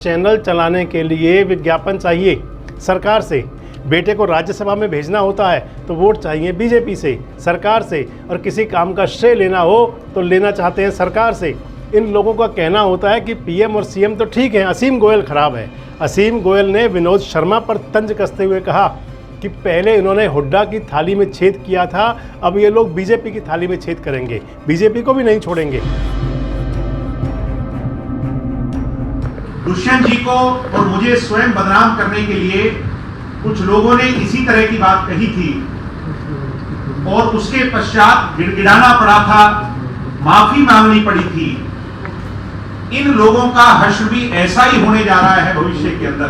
Channel चलाने के लिए विज्ञापन चाहिए सरकार से। बेटे को राज्यसभा में भेजना होता है तो वोट चाहिए बीजेपी से, सरकार से, और किसी काम का श्रेय लेना हो तो लेना चाहते हैं सरकार से। इन लोगों का कहना होता है कि पीएम और सीएम तो ठीक हैं, असीम गोयल खराब है। असीम गोयल ने विनोद शर्मा पर तंज कसते हुए कहा कि पहले इन्होंने हुड्डा की थाली में छेद किया था, अब ये लोग बीजेपी की थाली में छेद करेंगे, बीजेपी को भी नहीं छोड़ेंगे। दुष्यंत जी को और मुझे स्वयं बदनाम करने के लिए कुछ लोगों ने इसी तरह की बात कही थी और उसके पश्चात गिड़गिड़ाना पड़ा था, माफी मांगनी पड़ी थी। इन लोगों का हश्र भी ऐसा ही होने जा रहा है भविष्य के अंदर।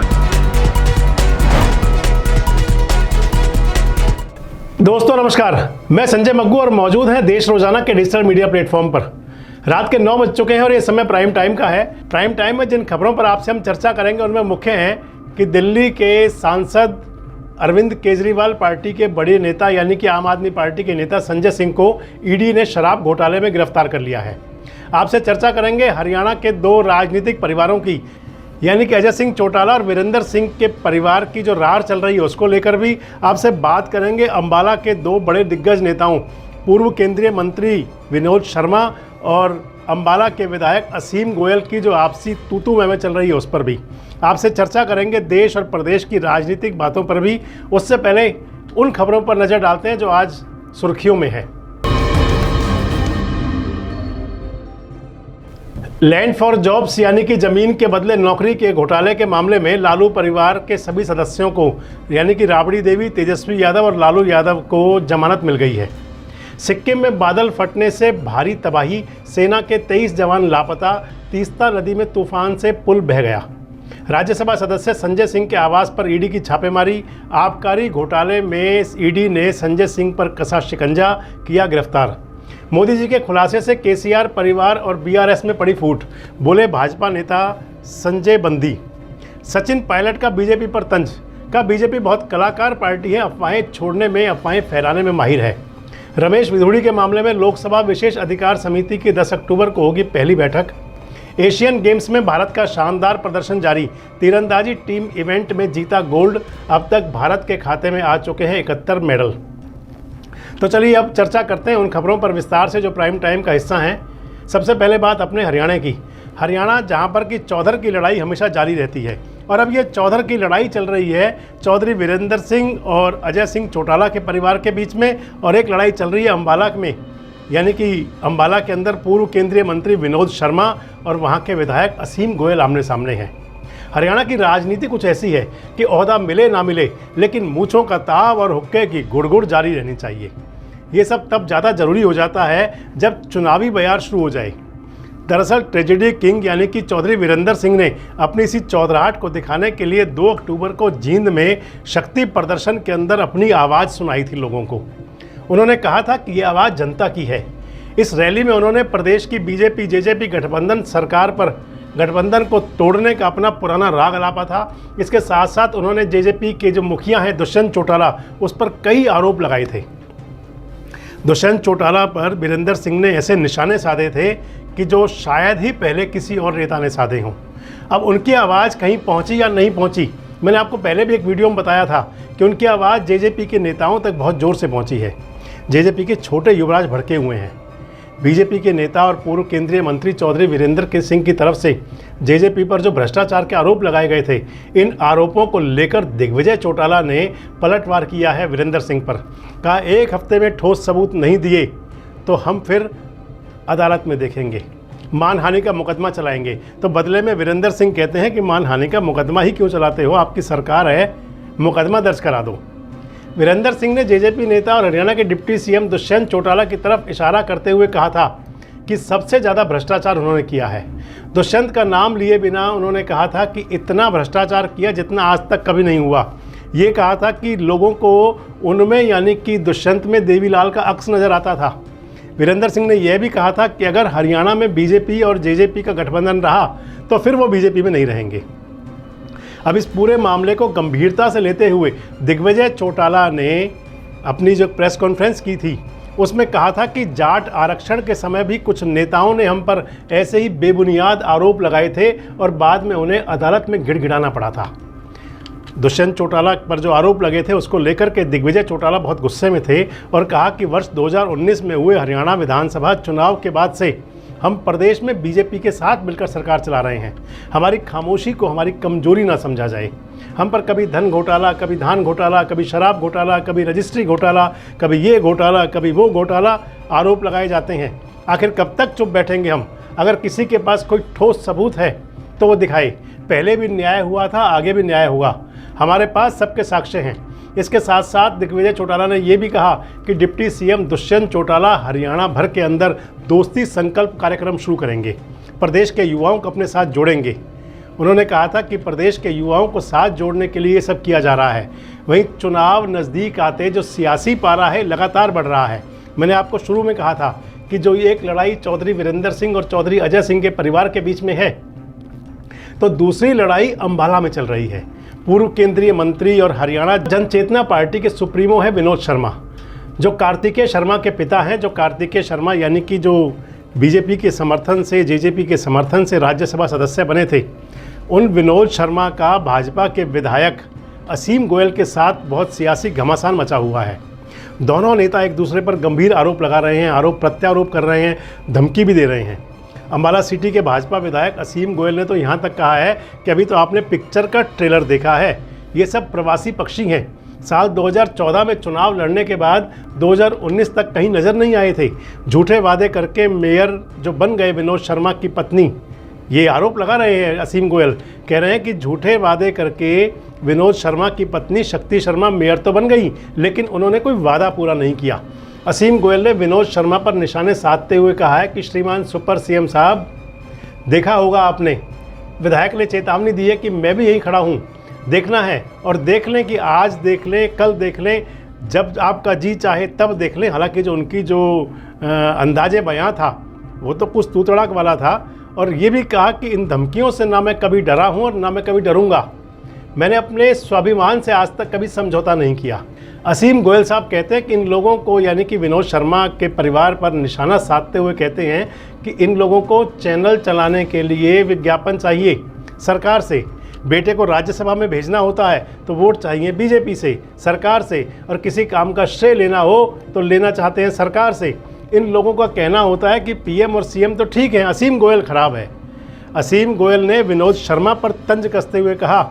दोस्तों नमस्कार, मैं संजय मग्गू और मौजूद हैं देश रोजाना के डिजिटल मीडिया प्लेटफॉर्म पर। रात के 9 बज चुके हैं और ये समय प्राइम टाइम का है। प्राइम टाइम में जिन खबरों पर आपसे हम चर्चा करेंगे उनमें मुख्य हैं कि दिल्ली के सांसद अरविंद केजरीवाल पार्टी के बड़े नेता यानी कि आम आदमी पार्टी के नेता संजय सिंह को ईडी ने शराब घोटाले में गिरफ्तार कर लिया है। आपसे चर्चा करेंगे हरियाणा के 2 राजनीतिक परिवारों की, यानी कि अजय सिंह चौटाला और वीरेंद्र सिंह के परिवार की जो रार चल रही है उसको लेकर भी आपसे बात करेंगे। अंबाला के 2 बड़े दिग्गज नेताओं, पूर्व केंद्रीय मंत्री विनोद शर्मा और अंबाला के विधायक असीम गोयल की जो आपसी तूतू में चल रही है उस पर भी आपसे चर्चा करेंगे। देश और प्रदेश की राजनीतिक बातों पर भी। उससे पहले उन खबरों पर नज़र डालते हैं जो आज सुर्खियों में है। लैंड फॉर जॉब्स यानी कि ज़मीन के बदले नौकरी के घोटाले के मामले में लालू परिवार के सभी सदस्यों को यानी कि राबड़ी देवी, तेजस्वी यादव और लालू यादव को जमानत मिल गई है। सिक्किम में बादल फटने से भारी तबाही, सेना के 23 जवान लापता, तीस्ता नदी में तूफान से पुल बह गया। राज्यसभा सदस्य संजय सिंह के आवास पर ईडी की छापेमारी, आबकारी घोटाले में ईडी ने संजय सिंह पर कसा शिकंजा, किया गिरफ्तार। मोदी जी के खुलासे से केसीआर परिवार और बीआरएस में पड़ी फूट, बोले भाजपा नेता संजय बंदी। सचिन पायलट का बीजेपी पर तंज, का बीजेपी बहुत कलाकार पार्टी है, अफवाहें छोड़ने में, अफवाहें फैलाने में माहिर है। रमेश विधुड़ी के मामले में लोकसभा विशेष अधिकार समिति की 10 अक्टूबर को होगी पहली बैठक। एशियन गेम्स में भारत का शानदार प्रदर्शन जारी, तीरंदाजी टीम इवेंट में जीता गोल्ड। अब तक भारत के खाते में आ चुके हैं 71 मेडल। तो चलिए अब चर्चा करते हैं उन खबरों पर विस्तार से जो प्राइम टाइम का हिस्सा हैं। सबसे पहले बात अपने हरियाणा की। हरियाणा जहां पर कि चौधर की लड़ाई हमेशा जारी रहती है और अब ये चौधर की लड़ाई चल रही है चौधरी वीरेंद्र सिंह और अजय सिंह चौटाला के परिवार के बीच में, और एक लड़ाई चल रही है अंबाला में, यानी कि अंबाला के अंदर पूर्व केंद्रीय मंत्री विनोद शर्मा और वहाँ के विधायक असीम गोयल आमने सामने हैं। हरियाणा की राजनीति कुछ ऐसी है कि ओहदा मिले ना मिले लेकिन मूंछों का ताव और हुक्के की गुड़गुड़ जारी रहनी चाहिए। ये सब तब ज़्यादा ज़रूरी हो जाता है जब चुनावी बयार शुरू हो जाए। दरअसल ट्रेजेडी किंग यानी कि चौधरी वीरेंद्र सिंह ने अपनी इसी चौधराहट को दिखाने के लिए 2 अक्टूबर को जींद में शक्ति प्रदर्शन के अंदर अपनी आवाज़ सुनाई थी लोगों को। उन्होंने कहा था कि ये आवाज़ जनता की है। इस रैली में उन्होंने प्रदेश की बीजेपी जेजेपी गठबंधन सरकार पर गठबंधन को तोड़ने का अपना पुराना राग अलापा था। इसके साथ साथ उन्होंने जेजेपी के जो मुखिया हैं दुष्यंत चौटाला, उस पर कई आरोप लगाए थे। दुष्यंत चौटाला पर वीरेंद्र सिंह ने ऐसे निशाने साधे थे कि जो शायद ही पहले किसी और नेता ने साधे हों। अब उनकी आवाज़ कहीं पहुंची या नहीं पहुंची, मैंने आपको पहले भी एक वीडियो में बताया था कि उनकी आवाज़ जेजेपी के नेताओं तक बहुत ज़ोर से पहुंची है। जेजेपी के छोटे युवराज भड़के हुए हैं। बीजेपी के नेता और पूर्व केंद्रीय मंत्री चौधरी वीरेंद्र सिंह की तरफ से जेजेपी पर जो भ्रष्टाचार के आरोप लगाए गए थे, इन आरोपों को लेकर दिग्विजय चौटाला ने पलटवार किया है वीरेंद्र सिंह पर। कहा 1 हफ्ते में ठोस सबूत नहीं दिए तो हम फिर अदालत में देखेंगे, मानहानि का मुकदमा चलाएंगे। तो बदले में वीरेंद्र सिंह कहते हैं कि मानहानि का मुकदमा ही क्यों चलाते हो, आपकी सरकार है, मुकदमा दर्ज करा दो। वीरेंद्र सिंह ने जेजेपी नेता और हरियाणा के डिप्टी सीएम दुष्यंत चौटाला की तरफ इशारा करते हुए कहा था कि सबसे ज़्यादा भ्रष्टाचार उन्होंने किया है। दुष्यंत का नाम लिए बिना उन्होंने कहा था कि इतना भ्रष्टाचार किया जितना आज तक कभी नहीं हुआ। ये कहा था कि लोगों को उनमें यानी कि दुष्यंत में देवीलाल का अक्स नज़र आता था। वीरेंद्र सिंह ने यह भी कहा था कि अगर हरियाणा में बीजेपी और जेजेपी का गठबंधन रहा तो फिर वो बीजेपी में नहीं रहेंगे। अब इस पूरे मामले को गंभीरता से लेते हुए दिग्विजय चौटाला ने अपनी जो प्रेस कॉन्फ्रेंस की थी उसमें कहा था कि जाट आरक्षण के समय भी कुछ नेताओं ने हम पर ऐसे ही बेबुनियाद आरोप लगाए थे और बाद में उन्हें अदालत में गिड़गिड़ाना पड़ा था। दुष्यंत चौटाला पर जो आरोप लगे थे उसको लेकर के दिग्विजय चौटाला बहुत गुस्से में थे और कहा कि वर्ष 2019 में हुए हरियाणा विधानसभा चुनाव के बाद से हम प्रदेश में बीजेपी के साथ मिलकर सरकार चला रहे हैं। हमारी खामोशी को हमारी कमजोरी ना समझा जाए। हम पर कभी धन घोटाला, कभी धान घोटाला, कभी शराब घोटाला, कभी रजिस्ट्री घोटाला, कभी ये घोटाला, कभी वो घोटाला आरोप लगाए जाते हैं। आखिर कब तक चुप बैठेंगे हम? अगर किसी के पास कोई ठोस सबूत है तो वो दिखाए। पहले भी न्याय हुआ था, आगे भी न्याय होगा। हमारे पास सबके साक्ष्य हैं। इसके साथ साथ दिग्विजय चौटाला ने यह भी कहा कि डिप्टी सीएम दुष्यंत चौटाला हरियाणा भर के अंदर दोस्ती संकल्प कार्यक्रम शुरू करेंगे, प्रदेश के युवाओं को अपने साथ जोड़ेंगे। उन्होंने कहा था कि प्रदेश के युवाओं को साथ जोड़ने के लिए ये सब किया जा रहा है। वहीं चुनाव नज़दीक आते जो सियासी पारा है लगातार बढ़ रहा है। मैंने आपको शुरू में कहा था कि जो ये एक लड़ाई चौधरी वीरेंद्र सिंह और चौधरी अजय सिंह के परिवार के बीच में है, तो दूसरी लड़ाई अंबाला में चल रही है। पूर्व केंद्रीय मंत्री और हरियाणा जनचेतना पार्टी के सुप्रीमो है विनोद शर्मा, जो कार्तिकेय शर्मा के पिता हैं। जो कार्तिकेय शर्मा यानी कि जो बीजेपी के समर्थन से, जेजेपी के समर्थन से राज्यसभा सदस्य बने थे, उन विनोद शर्मा का भाजपा के विधायक असीम गोयल के साथ बहुत सियासी घमासान मचा हुआ है। दोनों नेता एक दूसरे पर गंभीर आरोप लगा रहे हैं, आरोप प्रत्यारोप कर रहे हैं, धमकी भी दे रहे हैं। अंबाला सिटी के भाजपा विधायक असीम गोयल ने तो यहाँ तक कहा है कि अभी तो आपने पिक्चर का ट्रेलर देखा है, ये सब प्रवासी पक्षी हैं। साल 2014 में चुनाव लड़ने के बाद 2019 तक कहीं नज़र नहीं आए थे। झूठे वादे करके मेयर जो बन गए विनोद शर्मा की पत्नी, ये आरोप लगा रहे हैं असीम गोयल, कह रहे हैं कि झूठे वादे करके विनोद शर्मा की पत्नी शक्ति शर्मा मेयर तो बन गई, लेकिन उन्होंने कोई वादा पूरा नहीं किया। असीम गोयल ने विनोद शर्मा पर निशाने साधते हुए कहा है कि श्रीमान सुपर सीएम साहब, देखा होगा आपने, विधायक ने चेतावनी दी है कि मैं भी यहीं खड़ा हूँ, देखना है और देख लें कि आज देख लें, कल देख लें, जब आपका जी चाहे तब देख लें। हालांकि जो उनकी जो अंदाजे बयां था वो तो कुछ तू तड़ाक वाला था। और ये भी कहा कि इन धमकियों से ना मैं कभी डरा हूँ और ना मैं कभी डरूंगा। मैंने अपने स्वाभिमान से आज तक कभी समझौता नहीं किया। असीम गोयल साहब कहते हैं कि इन लोगों को, यानी कि विनोद शर्मा के परिवार पर निशाना साधते हुए कहते हैं कि इन लोगों को चैनल चलाने के लिए विज्ञापन चाहिए सरकार से। बेटे को राज्यसभा में भेजना होता है तो वोट चाहिए बीजेपी से, सरकार से, और किसी काम का श्रेय लेना हो तो लेना चाहते हैं सरकार से। इन लोगों का कहना होता है कि पीएम और सीएम तो ठीक है, असीम गोयल खराब है। असीम गोयल ने विनोद शर्मा पर तंज कसते हुए कहा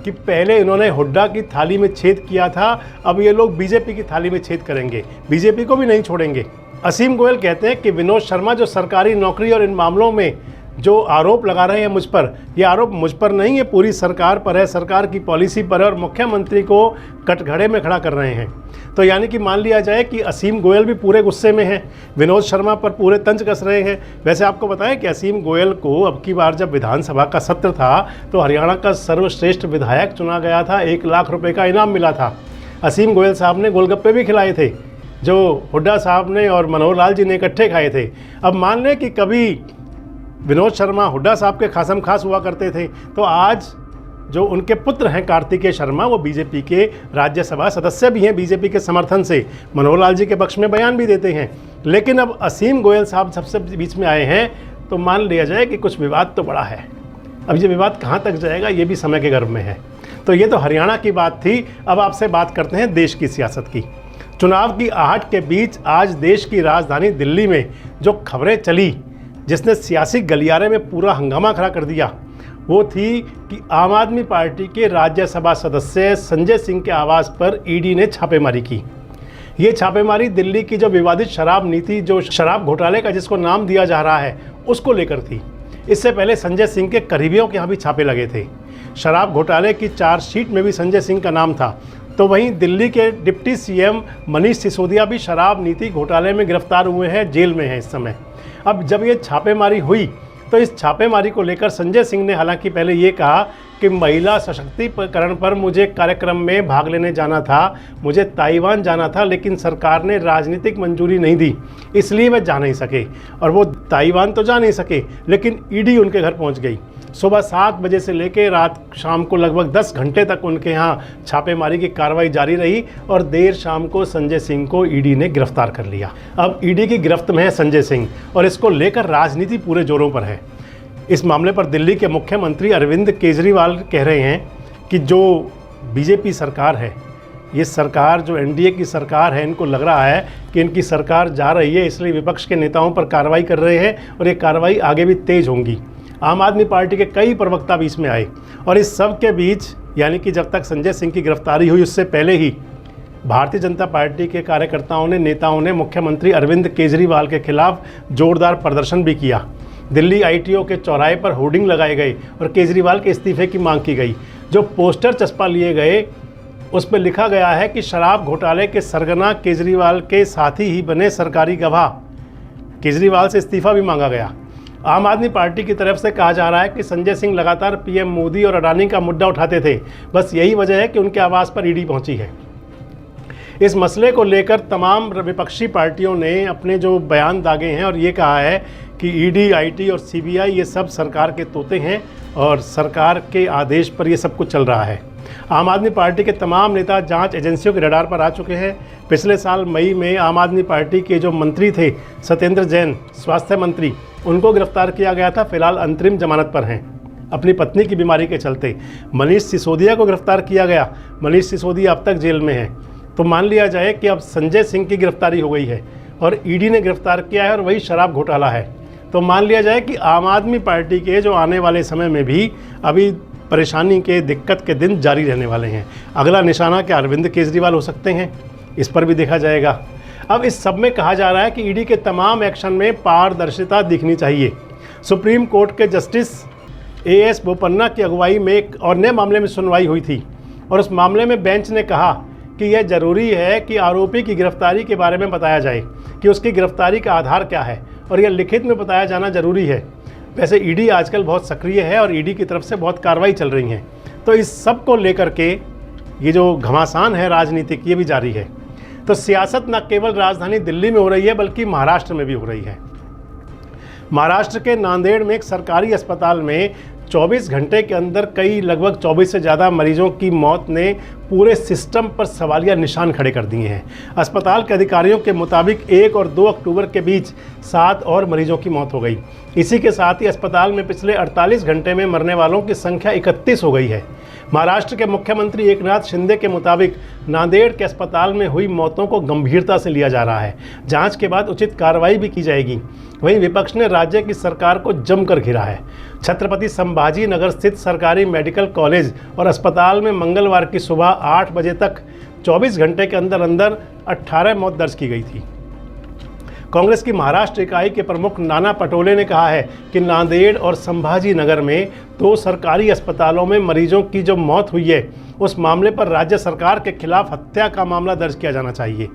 कि पहले इन्होंने हुड्डा की थाली में छेद किया था, अब ये लोग बीजेपी की थाली में छेद करेंगे, बीजेपी को भी नहीं छोड़ेंगे। असीम गोयल कहते हैं कि विनोद शर्मा जो सरकारी नौकरी और इन मामलों में जो आरोप लगा रहे हैं मुझ पर, ये आरोप मुझ पर नहीं है, पूरी सरकार पर है, सरकार की पॉलिसी पर है और मुख्यमंत्री को कटघरे में खड़ा कर रहे हैं। तो यानी कि मान लिया जाए कि असीम गोयल भी पूरे गुस्से में हैं, विनोद शर्मा पर पूरे तंज कस रहे हैं। वैसे आपको बताएं कि असीम गोयल को अब की बार जब विधानसभा का सत्र था तो हरियाणा का सर्वश्रेष्ठ विधायक चुना गया था, 1 लाख रुपये का इनाम मिला था। असीम गोयल साहब ने गोलगप्पे भी खिलाए थे, जो हुड्डा साहब ने और मनोहर लाल जी ने इकट्ठे खाए थे। अब मान लें कि कभी विनोद शर्मा हुड्डा साहब के खासम खास हुआ करते थे, तो आज जो उनके पुत्र हैं कार्तिकेय शर्मा, वो बीजेपी के राज्यसभा सदस्य भी हैं, बीजेपी के समर्थन से मनोहर लाल जी के पक्ष में बयान भी देते हैं। लेकिन अब असीम गोयल साहब सबसे बीच में आए हैं तो मान लिया जाए कि कुछ विवाद तो बड़ा है। अब ये विवाद कहाँ तक जाएगा ये भी समय के गर्भ में है। तो ये तो हरियाणा की बात थी। अब आपसे बात करते हैं देश की सियासत की। चुनाव की आहट के बीच आज देश की राजधानी दिल्ली में जो खबरें चली, जिसने सियासी गलियारे में पूरा हंगामा खड़ा कर दिया, वो थी कि आम आदमी पार्टी के राज्यसभा सदस्य संजय सिंह के आवास पर ईडी ने छापेमारी की। ये छापेमारी दिल्ली की जो विवादित शराब नीति, जो शराब घोटाले का जिसको नाम दिया जा रहा है, उसको लेकर थी। इससे पहले संजय सिंह के करीबियों के यहाँ भी छापे लगे थे। शराब घोटाले की चार्जशीट में भी संजय सिंह का नाम था। तो वहीं दिल्ली के डिप्टी सीएम मनीष सिसोदिया भी शराब नीति घोटाले में गिरफ्तार हुए हैं, जेल में हैं इस समय। अब जब ये छापेमारी हुई तो इस छापेमारी को लेकर संजय सिंह ने हालांकि पहले ये कहा कि महिला सशक्तिकरण पर मुझे कार्यक्रम में भाग लेने जाना था, मुझे ताइवान जाना था, लेकिन सरकार ने राजनीतिक मंजूरी नहीं दी, इसलिए वे जा नहीं सके। और वो ताइवान तो जा नहीं सके, लेकिन ईडी उनके घर पहुंच गई। सुबह 7 बजे से लेकर रात शाम को लगभग 10 घंटे तक उनके यहाँ छापेमारी की कार्रवाई जारी रही और देर शाम को संजय सिंह को ईडी ने गिरफ्तार कर लिया। अब ईडी की गिरफ्त में है संजय सिंह और इसको लेकर राजनीति पूरे जोरों पर है। इस मामले पर दिल्ली के मुख्यमंत्री अरविंद केजरीवाल कह रहे हैं कि जो बीजेपी सरकार है, ये सरकार जो एनडीए की सरकार है, इनको लग रहा है कि इनकी सरकार जा रही है, इसलिए विपक्ष के नेताओं पर कार्रवाई कर रहे हैं और ये कार्रवाई आगे भी तेज होंगी। आम आदमी पार्टी के कई प्रवक्ता भी इसमें आए और इस सब के बीच यानी कि जब तक संजय सिंह की गिरफ्तारी हुई उससे पहले ही भारतीय जनता पार्टी के कार्यकर्ताओं ने, नेताओं ने मुख्यमंत्री अरविंद केजरीवाल के खिलाफ जोरदार प्रदर्शन भी किया। दिल्ली आईटीओ के चौराहे पर होर्डिंग लगाए गए और केजरीवाल के इस्तीफे की मांग की गई। जो पोस्टर चस्पा लिए गए उस पर लिखा गया है कि शराब घोटाले के सरगना केजरीवाल के साथी ही बने सरकारी गवाह। केजरीवाल से इस्तीफा भी मांगा गया। आम आदमी पार्टी की तरफ से कहा जा रहा है कि संजय सिंह लगातार पीएम मोदी और अडानी का मुद्दा उठाते थे, बस यही वजह है कि उनके आवास पर ईडी पहुंची है। इस मसले को लेकर तमाम विपक्षी पार्टियों ने अपने जो बयान दागे हैं और ये कहा है कि ईडी, आईटी और सीबीआई ये सब सरकार के तोते हैं और सरकार के आदेश पर ये सब कुछ चल रहा है। आम आदमी पार्टी के तमाम नेता जांच एजेंसियों के रडार पर आ चुके हैं। पिछले साल मई में आम आदमी पार्टी के जो मंत्री थे सत्येंद्र जैन, स्वास्थ्य मंत्री, उनको गिरफ्तार किया गया था। फिलहाल अंतरिम जमानत पर हैं अपनी पत्नी की बीमारी के चलते। मनीष सिसोदिया को गिरफ्तार किया गया। मनीष सिसोदिया अब तक जेल में है। तो मान लिया जाए कि अब संजय सिंह की गिरफ्तारी हो गई है और ईडी ने गिरफ्तार किया है और वही शराब घोटाला है। तो मान लिया जाए कि आम आदमी पार्टी के जो आने वाले समय में भी अभी परेशानी के, दिक्कत के दिन जारी रहने वाले हैं। अगला निशाना क्या अरविंद केजरीवाल हो सकते हैं, इस पर भी देखा जाएगा। अब इस सब में कहा जा रहा है कि ईडी के तमाम एक्शन में पारदर्शिता दिखनी चाहिए। सुप्रीम कोर्ट के जस्टिस एएस बोपन्ना की अगुवाई में एक और नए मामले में सुनवाई हुई थी और उस मामले में बेंच ने कहा कि यह जरूरी है कि आरोपी की गिरफ्तारी के बारे में बताया जाए कि उसकी गिरफ्तारी का आधार क्या है और यह लिखित में बताया जाना जरूरी है। वैसे ईडी आजकल बहुत सक्रिय है और ईडी की तरफ से बहुत कार्रवाई चल रही हैं। तो इस सब को लेकर के ये जो घमासान है राजनीतिक, ये भी जारी है। तो सियासत न केवल राजधानी दिल्ली में हो रही है बल्कि महाराष्ट्र में भी हो रही है। महाराष्ट्र के नांदेड़ में एक सरकारी अस्पताल में 24 घंटे के अंदर लगभग 24 से ज़्यादा मरीजों की मौत ने पूरे सिस्टम पर सवालिया निशान खड़े कर दिए हैं। अस्पताल के अधिकारियों के मुताबिक 1 और 2 अक्टूबर के बीच 7 और मरीजों की मौत हो गई। इसी के साथ ही अस्पताल में पिछले 48 घंटे में मरने वालों की संख्या 31 हो गई है। महाराष्ट्र के मुख्यमंत्री एकनाथ शिंदे के मुताबिक नांदेड़ के अस्पताल में हुई मौतों को गंभीरता से लिया जा रहा है। जांच के बाद उचित कार्रवाई भी की जाएगी। वहीं विपक्ष ने राज्य की सरकार को जमकर घिरा है। छत्रपति संभाजी नगर स्थित सरकारी मेडिकल कॉलेज और अस्पताल में मंगलवार की सुबह 8 बजे तक 24 घंटे के अंदर 18 मौत दर्ज की गई थी। कांग्रेस की महाराष्ट्र इकाई के प्रमुख नाना पटोले ने कहा है कि नांदेड़ और संभाजी नगर में 2 सरकारी अस्पतालों में मरीजों की जो मौत हुई है उस मामले पर राज्य सरकार के खिलाफ हत्या का मामला दर्ज किया जाना चाहिए।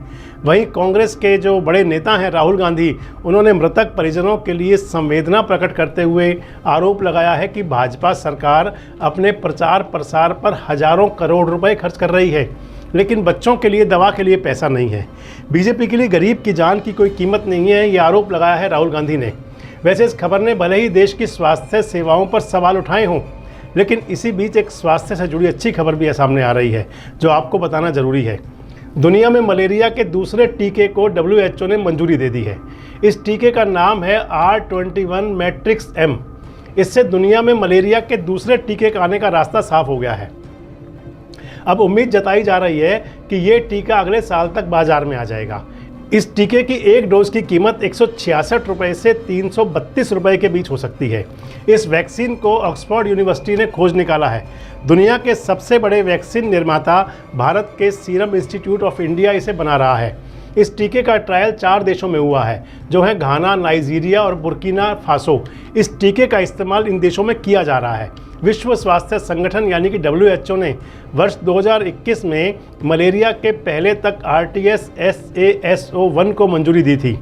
वहीं कांग्रेस के जो बड़े नेता हैं राहुल गांधी, उन्होंने मृतक परिजनों के लिए संवेदना प्रकट करते हुए आरोप लगाया है कि भाजपा सरकार अपने प्रचार प्रसार पर हजारों करोड़ रुपए खर्च कर रही है, लेकिन बच्चों के लिए दवा के लिए पैसा नहीं है। बीजेपी के लिए गरीब की जान की कोई कीमत नहीं है, ये आरोप लगाया है राहुल गांधी ने। वैसे इस खबर ने भले ही देश की स्वास्थ्य सेवाओं पर सवाल उठाए हों, लेकिन इसी बीच एक स्वास्थ्य से जुड़ी अच्छी खबर भी सामने आ रही है जो आपको बताना जरूरी है। दुनिया में मलेरिया के दूसरे टीके को WHO ने मंजूरी दे दी है। इस टीके का नाम है R21 मैट्रिक्स M। इससे दुनिया में मलेरिया के दूसरे टीके का आने का रास्ता साफ हो गया है। अब उम्मीद जताई जा रही है कि ये टीका अगले साल तक बाजार में आ जाएगा। इस टीके की एक डोज की कीमत 166 रुपये से 332 रुपये के बीच हो सकती है। इस वैक्सीन को ऑक्सफोर्ड यूनिवर्सिटी ने खोज निकाला है। दुनिया के सबसे बड़े वैक्सीन निर्माता भारत के सीरम इंस्टीट्यूट ऑफ इंडिया इसे बना रहा है। इस टीके का ट्रायल 4 देशों में हुआ है, जो है घाना, नाइजीरिया और बुर्किना फासो। इस टीके का इस्तेमाल इन देशों में किया जा रहा है। विश्व स्वास्थ्य संगठन यानी कि WHO ने वर्ष 2021 में मलेरिया के पहले तक RTS-SASO1 को मंजूरी दी थी।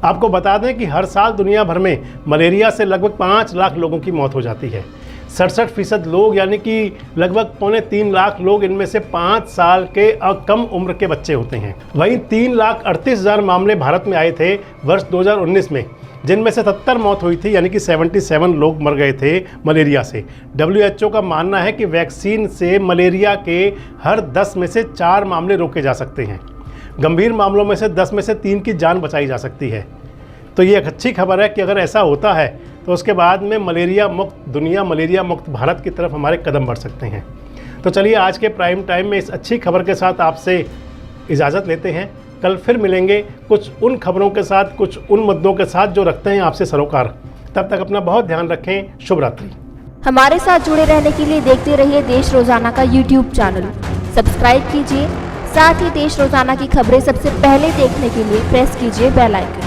आपको बता दें कि हर साल दुनिया भर में मलेरिया से लगभग 5 लाख लोगों की मौत हो जाती है। 67% लोग यानी कि लगभग 3.25 लाख लोग, इनमें से 5 साल के कम उम्र के बच्चे होते हैं। वहीं 3,38,000 मामले भारत में आए थे वर्ष 2019 में। जिनमें से 77 मौत हुई थी, यानी कि 77 लोग मर गए थे मलेरिया से। WHO का मानना है कि वैक्सीन से मलेरिया के हर 10 में से 4 मामले रोके जा सकते हैं। गंभीर मामलों में से 10 में से 3 की जान बचाई जा सकती है। तो ये एक अच्छी खबर है कि अगर ऐसा होता है तो उसके बाद में मलेरिया मुक्त दुनिया, मलेरिया मुक्त भारत की तरफ हमारे कदम बढ़ सकते हैं। तो चलिए आज के प्राइम टाइम में इस अच्छी खबर के साथ आपसे इजाज़त लेते हैं। कल फिर मिलेंगे कुछ उन खबरों के साथ, कुछ उन मुद्दों के साथ जो रखते हैं आपसे सरोकार। तब तक अपना बहुत ध्यान रखें। शुभ रात्रि। हमारे साथ जुड़े रहने के लिए देखते रहिए देश रोजाना का YouTube चैनल। सब्सक्राइब कीजिए, साथ ही देश रोजाना की खबरें सबसे पहले देखने के लिए प्रेस कीजिए बेल आइकन।